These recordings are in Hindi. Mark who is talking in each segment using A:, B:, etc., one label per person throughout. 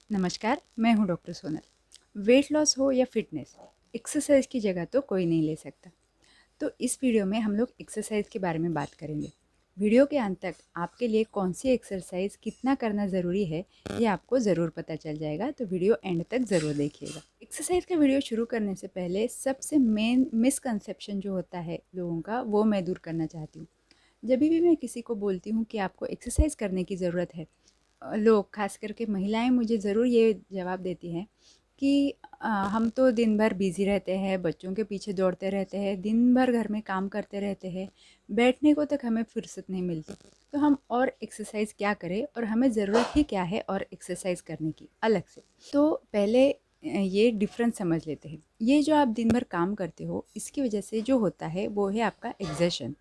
A: नमस्कार, मैं हूं डॉक्टर सोनल। वेट लॉस हो या फिटनेस, एक्सरसाइज की जगह तो कोई नहीं ले सकता। तो इस वीडियो में हम लोग एक्सरसाइज के बारे में बात करेंगे। वीडियो के अंत तक आपके लिए कौन सी एक्सरसाइज कितना करना ज़रूरी है ये आपको ज़रूर पता चल जाएगा, तो वीडियो एंड तक ज़रूर देखिएगा। एक्सरसाइज का वीडियो शुरू करने से पहले सबसे मेन मिसकंसेप्शन जो होता है लोगों का, वो मैं दूर करना चाहती हूँ। जब भी मैं किसी को बोलती हूँ कि आपको एक्सरसाइज करने की ज़रूरत है, लोग खास करके महिलाएं मुझे ज़रूर ये जवाब देती हैं कि हम तो दिन भर बिज़ी रहते हैं, बच्चों के पीछे दौड़ते रहते हैं, दिन भर घर में काम करते रहते हैं, बैठने को तक हमें फुर्सत नहीं मिलती, तो हम और एक्सरसाइज क्या करें और हमें ज़रूरत ही क्या है और एक्सरसाइज करने की अलग से। तो पहले ये डिफरेंस समझ लेते हैं। ये जो आप दिन भर काम करते हो, इसकी वजह से जो होता है वो है आपका एग्जर्शन,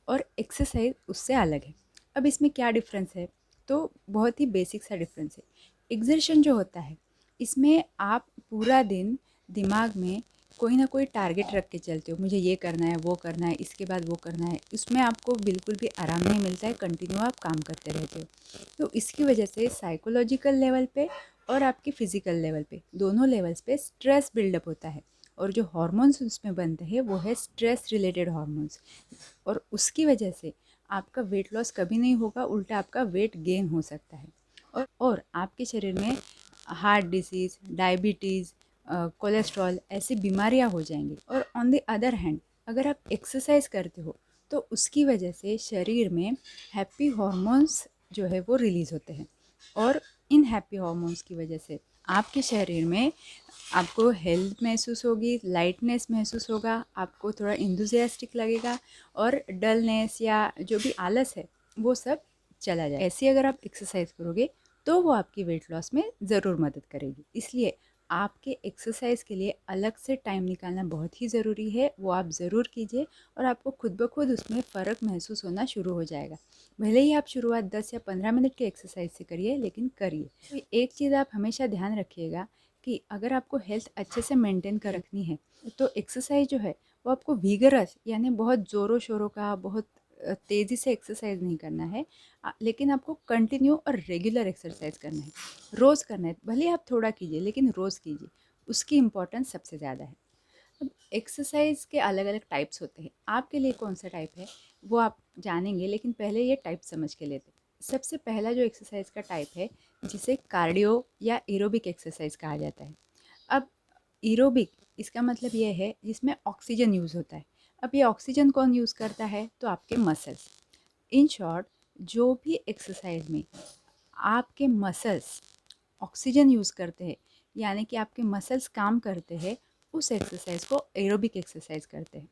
A: और एक्सरसाइज उससे अलग है। अब इसमें क्या डिफरेंस है? तो बहुत ही बेसिक सा डिफरेंस है। एग्जर्शन जो होता है, इसमें आप पूरा दिन दिमाग में कोई ना कोई टारगेट रख के चलते हो, मुझे ये करना है, वो करना है, इसके बाद वो करना है। इसमें आपको बिल्कुल भी आराम नहीं मिलता है, कंटिन्यू आप काम करते रहते हो। तो इसकी वजह से साइकोलॉजिकल लेवल पे और आपके फिजिकल लेवल पे, दोनों लेवल्स पे स्ट्रेस बिल्डअप होता है, और जो हार्मोन्स उसमें बनते हैं वो है स्ट्रेस रिलेटेड हार्मोन्स, और उसकी वजह से आपका वेट लॉस कभी नहीं होगा, उल्टा आपका वेट गेन हो सकता है। और आपके शरीर में हार्ट डिसीज़, डायबिटीज़, कोलेस्ट्रॉल ऐसी बीमारियां हो जाएंगी। और ऑन द अदर हैंड, अगर आप एक्सरसाइज करते हो तो उसकी वजह से शरीर में हैप्पी हॉर्मोन्स जो है वो रिलीज़ होते हैं, और इन हैप्पी हॉर्मोन्स की वजह से आपके शरीर में आपको हेल्थ महसूस होगी, लाइटनेस महसूस होगा, आपको थोड़ा इंथुजियास्टिक लगेगा, और डलनेस या जो भी आलस है वो सब चला जाए। ऐसे अगर आप एक्सरसाइज करोगे तो वो आपकी वेट लॉस में ज़रूर मदद करेगी। इसलिए आपके एक्सरसाइज के लिए अलग से टाइम निकालना बहुत ही ज़रूरी है, वो आप ज़रूर कीजिए, और आपको खुद ब खुद उसमें फ़र्क महसूस होना शुरू हो जाएगा। भले ही आप शुरुआत 10 या 15 मिनट के एक्सरसाइज से करिए, लेकिन करिए। तो एक चीज़ आप हमेशा ध्यान रखिएगा कि अगर आपको हेल्थ अच्छे से मेंटेन कर रखनी है तो एक्सरसाइज जो है वो आपको विगरस, यानी बहुत ज़ोरों शोरों का, बहुत तेज़ी से एक्सरसाइज नहीं करना है, लेकिन आपको कंटिन्यू और रेगुलर एक्सरसाइज करना है, रोज़ करना है। भले आप थोड़ा कीजिए लेकिन रोज़ कीजिए, उसकी इम्पोर्टेंस सबसे ज़्यादा है। अब एक्सरसाइज के अलग अलग टाइप्स होते हैं, आपके लिए कौन सा टाइप है वो आप जानेंगे, लेकिन पहले ये टाइप समझ के लेते हैं। सबसे पहला जो एक्सरसाइज का टाइप है, जिसे कार्डियो या एरोबिक एक्सरसाइज कहा जाता है। अब एरोबिक, इसका मतलब ये है जिसमें ऑक्सीजन यूज़ होता है। अब ये ऑक्सीजन कौन यूज़ करता है? तो आपके मसल्स। इन शॉर्ट, जो भी एक्सरसाइज में आपके मसल्स ऑक्सीजन यूज़ करते हैं, यानी कि आपके मसल्स काम करते हैं, उस एक्सरसाइज को एरोबिक एक्सरसाइज करते हैं।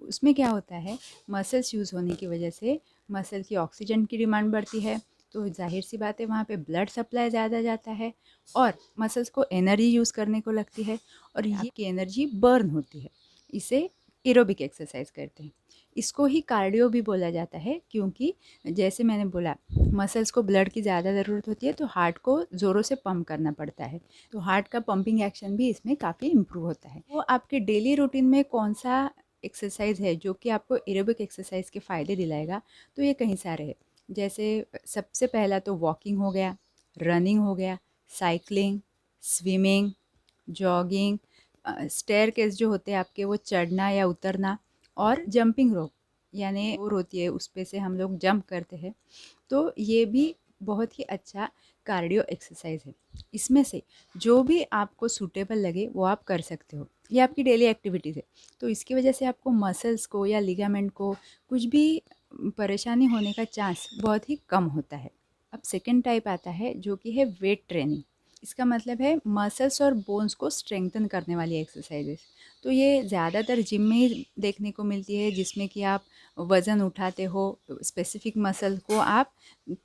A: उसमें क्या होता है, मसल्स यूज़ होने की वजह से मसल की ऑक्सीजन की डिमांड बढ़ती है, तो जाहिर सी बात है वहाँ पे ब्लड सप्लाई ज़्यादा जाता है, और मसल्स को एनर्जी यूज़ करने को लगती है, और ये की एनर्जी बर्न होती है। इसे एरोबिक एक्सरसाइज कहते हैं। इसको ही कार्डियो भी बोला जाता है, क्योंकि जैसे मैंने बोला, मसल्स को ब्लड की ज़्यादा ज़रूरत होती है, तो हार्ट को ज़ोरों से पंप करना पड़ता है, तो हार्ट का पंपिंग एक्शन भी इसमें काफ़ी इम्प्रूव होता है। वो आपके डेली रूटीन में कौन सा एक्सरसाइज है जो कि आपको एरोबिक एक्सरसाइज के फ़ायदे दिलाएगा? तो ये कहीं सारे हैं। जैसे सबसे पहला तो वॉकिंग हो गया, रनिंग हो गया, साइकिलिंग, स्विमिंग, जॉगिंग, स्टेयरकेस जो होते हैं आपके, वो चढ़ना या उतरना, और जंपिंग रोप, यानी डोर होती है उस पे से हम लोग जंप करते हैं, तो ये भी बहुत ही अच्छा कार्डियो एक्सरसाइज है। इसमें से जो भी आपको सूटेबल लगे वो आप कर सकते हो, ये आपकी डेली एक्टिविटीज़ है। तो इसकी वजह से आपको मसल्स को या लिगामेंट को कुछ भी परेशानी होने का चांस बहुत ही कम होता है। अब सेकेंड टाइप आता है जो कि है वेट ट्रेनिंग। इसका मतलब है मसल्स और बोन्स को स्ट्रेंथन करने वाली एक्सरसाइजेस। तो ये ज़्यादातर जिम में ही देखने को मिलती है, जिसमें कि आप वज़न उठाते हो, स्पेसिफिक मसल को आप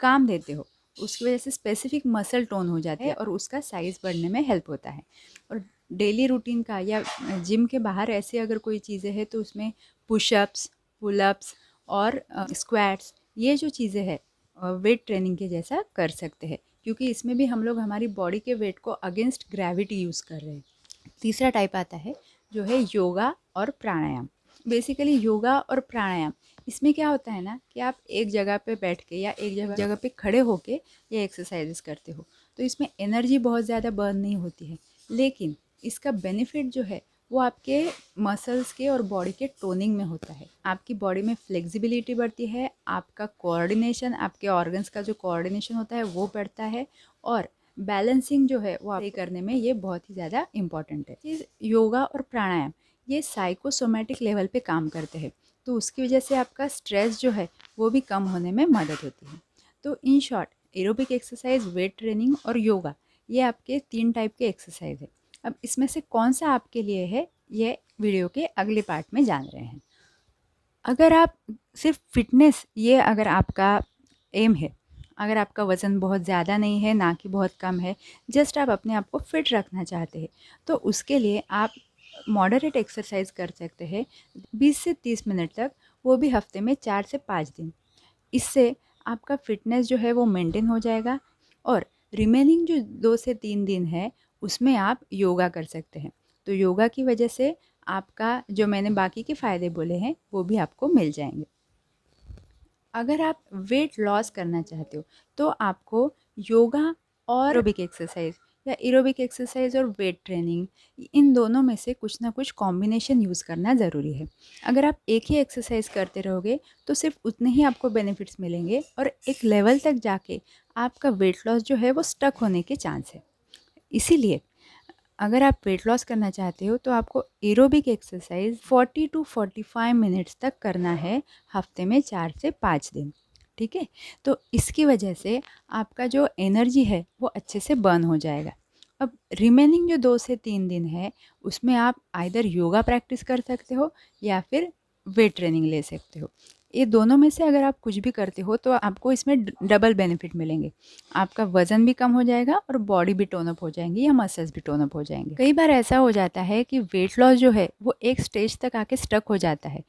A: काम देते हो, उसकी वजह से स्पेसिफिक मसल टोन हो जाता है और उसका साइज़ बढ़ने में हेल्प होता है। और डेली रूटीन का या जिम के बाहर ऐसे अगर कोई चीज़ें हैं तो उसमें पुशअप्स, पुलअप्स और स्क्वाट्स, ये जो चीज़ें हैं वेट ट्रेनिंग के जैसा कर सकते हैं, क्योंकि इसमें भी हम लोग हमारी बॉडी के वेट को अगेंस्ट ग्रेविटी यूज़ कर रहे हैं। तीसरा टाइप आता है जो है योगा और प्राणायाम। बेसिकली योगा और प्राणायाम, इसमें क्या होता है ना कि आप एक जगह पे बैठ के या एक जगह पे खड़े होके ये एक्सरसाइजेस करते हो। तो इसमें एनर्जी बहुत ज़्यादा बर्न नहीं होती है, लेकिन इसका बेनिफिट जो है वो आपके मसल्स के और बॉडी के टोनिंग में होता है। आपकी बॉडी में फ्लेक्सिबिलिटी बढ़ती है, आपका कोऑर्डिनेशन, आपके ऑर्गन्स का जो कोऑर्डिनेशन होता है वो बढ़ता है, और बैलेंसिंग जो है वो आप करने में ये बहुत ही ज़्यादा इम्पॉर्टेंट है। ये योगा और प्राणायाम ये साइकोसोमैटिक लेवल पे काम करते हैं, तो उसकी वजह से आपका स्ट्रेस जो है वो भी कम होने में मदद होती है। तो in short, aerobic exercise, weight training और योगा ये आपके 3 टाइप के एक्सरसाइज है। अब इसमें से कौन सा आपके लिए है ये वीडियो के अगले पार्ट में जान रहे हैं। अगर आप सिर्फ फिटनेस, ये अगर आपका एम है, अगर आपका वज़न बहुत ज़्यादा नहीं है ना कि बहुत कम है, जस्ट आप अपने आप को फिट रखना चाहते हैं, तो उसके लिए आप मॉडरेट एक्सरसाइज कर सकते हैं 20 से 30 मिनट तक, वो भी हफ्ते में 4 से 5 दिन। इससे आपका फिटनेस जो है वो मेंटेन हो जाएगा, और रिमेनिंग जो 2 से 3 दिन है उसमें आप योगा कर सकते हैं। तो योगा की वजह से आपका जो मैंने बाकी के फ़ायदे बोले हैं वो भी आपको मिल जाएंगे। अगर आप वेट लॉस करना चाहते हो तो आपको योगा और एरोबिक एक्सरसाइज या एरोबिक एक्सरसाइज और वेट ट्रेनिंग, इन दोनों में से कुछ ना कुछ कॉम्बिनेशन यूज़ करना ज़रूरी है। अगर आप एक ही एक्सरसाइज करते रहोगे तो सिर्फ उतने ही आपको बेनिफिट्स मिलेंगे, और एक लेवल तक जाके आपका वेट लॉस जो है वो स्टक होने के चांस है। इसीलिए अगर आप वेट लॉस करना चाहते हो तो आपको एरोबिक एक्सरसाइज 40 टू 45 मिनट्स तक करना है हफ्ते में 4 से 5 दिन। ठीक है, तो इसकी वजह से आपका जो एनर्जी है वो अच्छे से बर्न हो जाएगा। अब रिमेनिंग जो 2 से 3 दिन है उसमें आप आइदर योगा प्रैक्टिस कर सकते हो या फिर वेट ट्रेनिंग ले सकते हो। ये दोनों में से अगर आप कुछ भी करते हो तो आपको इसमें डबल बेनिफिट मिलेंगे। आपका वज़न भी कम हो जाएगा और बॉडी भी टोन अप हो जाएंगी या मसल्स भी टोन अप हो जाएंगे। कई बार ऐसा हो जाता है कि वेट लॉस जो है वो एक स्टेज तक आके स्टक हो जाता है।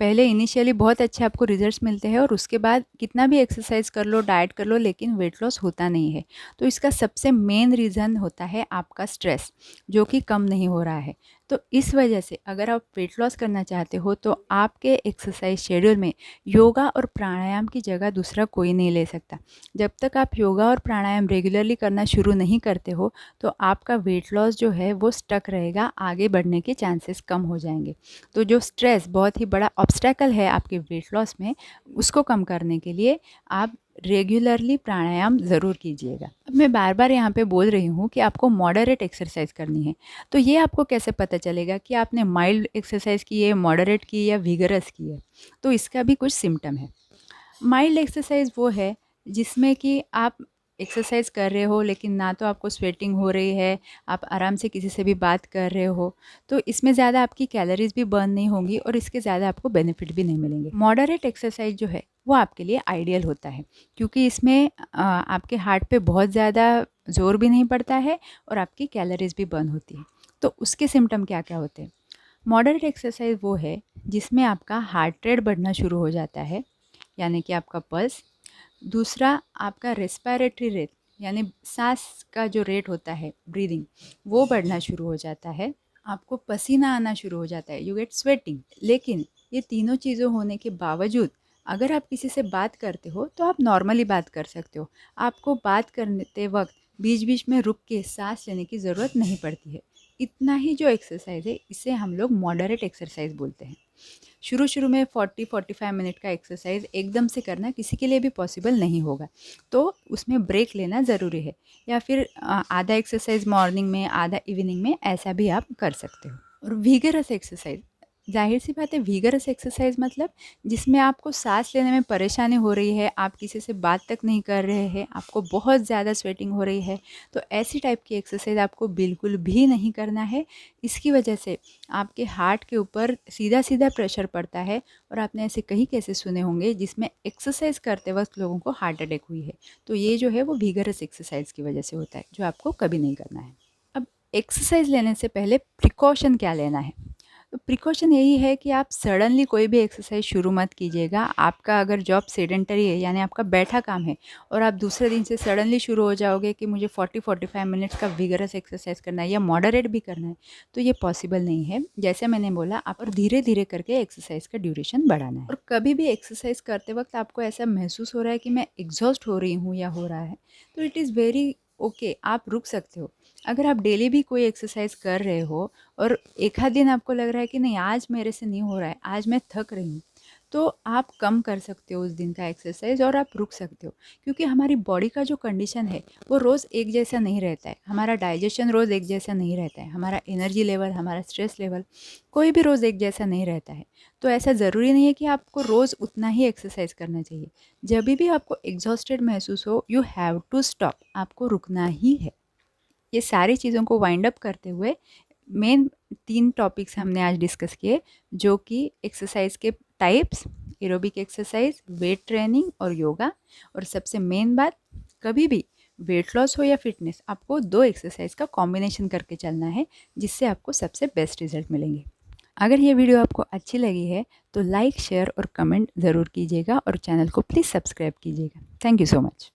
A: पहले इनिशियली बहुत अच्छे आपको रिजल्ट्स मिलते हैं और उसके बाद कितना भी एक्सरसाइज कर लो, डाइट कर लो, लेकिन वेट लॉस होता नहीं है। तो इसका सबसे मेन रीज़न होता है आपका स्ट्रेस, जो कि कम नहीं हो रहा है। तो इस वजह से अगर आप वेट लॉस करना चाहते हो तो आपके एक्सरसाइज शेड्यूल में योगा और प्राणायाम की जगह दूसरा कोई नहीं ले सकता। जब तक आप योगा और प्राणायाम रेगुलरली करना शुरू नहीं करते हो तो आपका वेट लॉस जो है वो स्टक रहेगा, आगे बढ़ने के चांसेस कम हो जाएंगे। तो जो स्ट्रेस बहुत ही बड़ा ऑब्स्टेकल है आपके वेट लॉस में, उसको कम करने के लिए आप रेगुलरली प्राणायाम ज़रूर कीजिएगा। अब मैं बार बार यहाँ पे बोल रही हूँ कि आपको मॉडरेट एक्सरसाइज करनी है, तो ये आपको कैसे पता चलेगा कि आपने माइल्ड एक्सरसाइज की है, मॉडरेट की या विगरस की है? तो इसका भी कुछ सिम्टम है। माइल्ड एक्सरसाइज वो है जिसमें कि आप एक्सरसाइज कर रहे हो लेकिन ना तो आपको स्वेटिंग हो रही है, आप आराम से किसी से भी बात कर रहे हो, तो इसमें ज़्यादा आपकी कैलोरीज भी बर्न नहीं होंगी और इसके ज़्यादा आपको बेनिफिट भी नहीं मिलेंगे। मॉडरेट एक्सरसाइज जो है वो आपके लिए आइडियल होता है, क्योंकि इसमें आपके हार्ट पे बहुत ज़्यादा जोर भी नहीं पड़ता है और आपकी कैलोरीज भी बर्न होती है। तो उसके सिम्टम क्या क्या होते हैं? मॉडरेट एक्सरसाइज वो है जिसमें आपका हार्ट रेट बढ़ना शुरू हो जाता है, यानी कि आपका पल्स। दूसरा, आपका रेस्पिरेटरी रेट, यानी सांस का जो रेट होता है, ब्रीदिंग, वो बढ़ना शुरू हो जाता है। आपको पसीना आना शुरू हो जाता है, यू गेट स्वेटिंग। लेकिन ये तीनों चीज़ों होने के बावजूद अगर आप किसी से बात करते हो तो आप नॉर्मली बात कर सकते हो। आपको बात करते वक्त बीच बीच में रुक के सांस लेने की ज़रूरत नहीं पड़ती है। इतना ही जो एक्सरसाइज है इसे हम लोग मॉडरेट एक्सरसाइज बोलते हैं। शुरू शुरू में 40-45 मिनट का एक्सरसाइज एकदम से करना किसी के लिए भी पॉसिबल नहीं होगा, तो उसमें ब्रेक लेना ज़रूरी है, या फिर आधा एक्सरसाइज मॉर्निंग में, आधा इवनिंग में, ऐसा भी आप कर सकते हो। और विगरस एक्सरसाइज, जाहिर सी बात है, विगरस एक्सरसाइज मतलब जिसमें आपको सांस लेने में परेशानी हो रही है, आप किसी से बात तक नहीं कर रहे हैं, आपको बहुत ज़्यादा स्वेटिंग हो रही है, तो ऐसी टाइप की एक्सरसाइज आपको बिल्कुल भी नहीं करना है। इसकी वजह से आपके हार्ट के ऊपर सीधा सीधा प्रेशर पड़ता है, और आपने ऐसे कई केसेस सुने होंगे जिसमें एक्सरसाइज करते वक्त लोगों को हार्ट अटैक हुई है। तो ये जो है वो विगरस एक्सरसाइज की वजह से होता है, जो आपको कभी नहीं करना है। अब एक्सरसाइज लेने से पहले प्रिकॉशन क्या लेना है? तो प्रिकॉशन यही है कि आप सडनली कोई भी एक्सरसाइज शुरू मत कीजिएगा। आपका अगर जॉब सेडेंटरी है, यानी आपका बैठा काम है, और आप दूसरे दिन से सडनली शुरू हो जाओगे कि मुझे 40-45 मिनट्स का विगरस एक्सरसाइज करना है या मॉडरेट भी करना है, तो ये पॉसिबल नहीं है। जैसे मैंने बोला, आप और धीरे धीरे करके एक्सरसाइज का ड्यूरेशन बढ़ाना है। और कभी भी एक्सरसाइज करते वक्त आपको ऐसा महसूस हो रहा है कि मैं एग्जॉस्ट हो रही हूँ या हो रहा है, तो इट इज़ वेरी ओके, आप रुक सकते हो। अगर आप डेली भी कोई एक्सरसाइज कर रहे हो और एक आध दिन आपको लग रहा है कि नहीं आज मेरे से नहीं हो रहा है, आज मैं थक रही हूँ, तो आप कम कर सकते हो उस दिन का एक्सरसाइज और आप रुक सकते हो। क्योंकि हमारी बॉडी का जो कंडीशन है वो रोज़ एक जैसा नहीं रहता है, हमारा डाइजेशन रोज़ एक जैसा नहीं रहता है, हमारा एनर्जी लेवल, हमारा स्ट्रेस लेवल कोई भी रोज़ एक जैसा नहीं रहता है। तो ऐसा ज़रूरी नहीं है कि आपको रोज़ उतना ही एक्सरसाइज करना चाहिए। जब भी आपको एग्जॉस्टेड महसूस हो, यू हैव टू स्टॉप, आपको रुकना ही है। ये सारी चीज़ों को वाइंड अप करते हुए मेन 3 टॉपिक्स हमने आज डिस्कस किए, जो कि एक्सरसाइज के types, aerobic exercise, weight training और योगा। और सबसे मेन बात, कभी भी वेट लॉस हो या फिटनेस, आपको 2 एक्सरसाइज का कॉम्बिनेशन करके चलना है, जिससे आपको सबसे बेस्ट रिजल्ट मिलेंगे। अगर ये वीडियो आपको अच्छी लगी है तो लाइक, शेयर और कमेंट ज़रूर कीजिएगा और चैनल को प्लीज़ सब्सक्राइब कीजिएगा। Thank you so much.